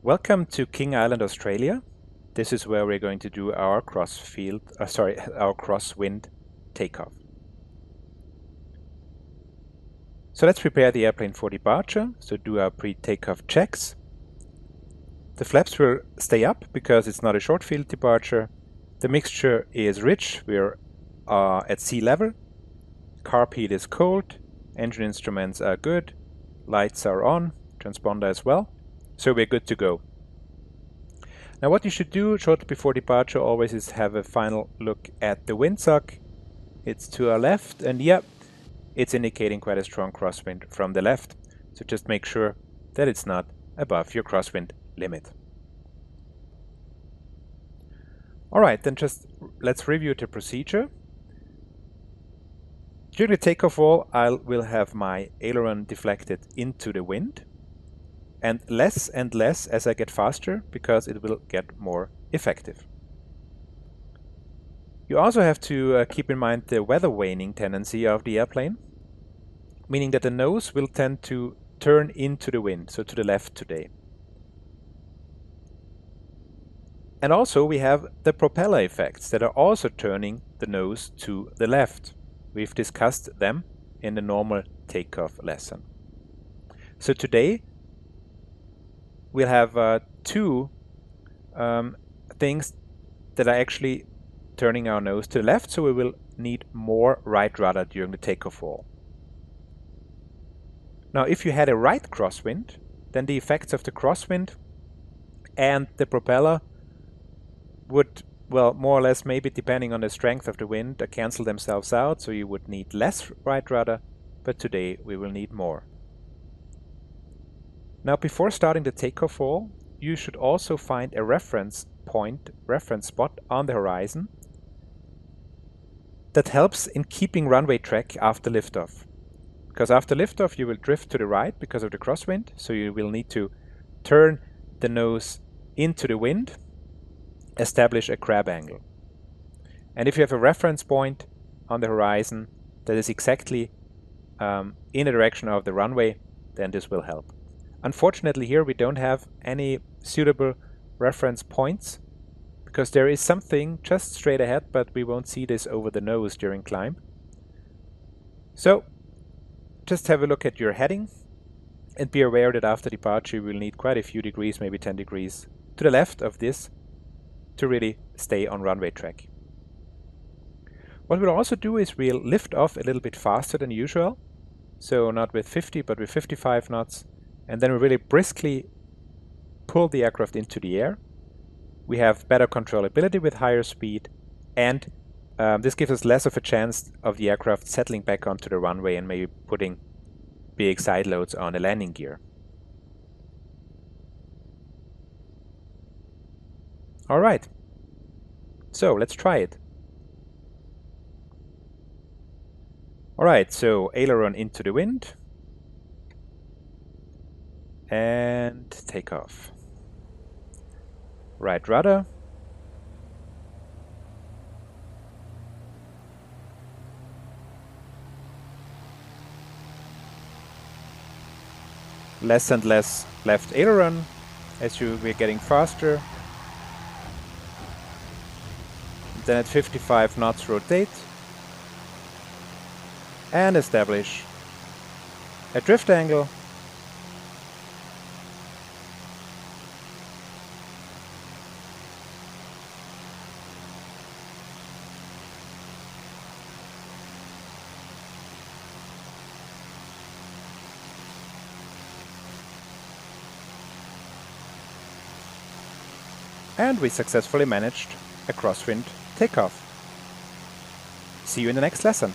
Welcome to King Island, Australia. This is where we're going to do our our crosswind takeoff. So let's prepare the airplane for departure. So do our pre-takeoff checks. The flaps will stay up because it's not a short field departure. The mixture is rich. We're at sea level. Carb heat is cold. Engine instruments are good. Lights are on. Transponder as well. So we're good to go. Now what you should do shortly before departure always is have a final look at the windsock. It's to our left, and yep, it's indicating quite a strong crosswind from the left. So just make sure that it's not above your crosswind limit. Alright, then just let's review the procedure. During the takeoff wall, I will have my aileron deflected into the wind. And less as I get faster, because it will get more effective. You also have to keep in mind the weather waning tendency of the airplane, meaning that the nose will tend to turn into the wind, so to the left today. And also we have the propeller effects that are also turning the nose to the left. We've discussed them in the normal takeoff lesson. So today we'll have two things that are actually turning our nose to the left, so we will need more right rudder during the takeoff wall. Now if you had a right crosswind, then the effects of the crosswind and the propeller would, well, more or less, maybe depending on the strength of the wind, cancel themselves out, so you would need less right rudder, but today we will need more. Now before starting the takeoff wall, you should also find a reference spot on the horizon that helps in keeping runway track after liftoff. Because after liftoff you will drift to the right because of the crosswind, so you will need to turn the nose into the wind, establish a crab angle. And if you have a reference point on the horizon that is exactly in the direction of the runway, then this will help. Unfortunately here we don't have any suitable reference points because there is something just straight ahead, but we won't see this over the nose during climb. So just have a look at your heading and be aware that after departure you will need quite a few degrees, maybe 10 degrees to the left of this to really stay on runway track. What we'll also do is we'll lift off a little bit faster than usual, so not with 50 but with 55 knots. And then we really briskly pull the aircraft into the air. We have better controllability with higher speed, and this gives us less of a chance of the aircraft settling back onto the runway and maybe putting big side loads on the landing gear. Alright, so let's try it. Alright, so aileron into the wind. And take off. Right rudder. Less and less left aileron as we're getting faster. Then at 55 knots rotate. And establish a drift angle. And we successfully managed a crosswind takeoff. See you in the next lesson.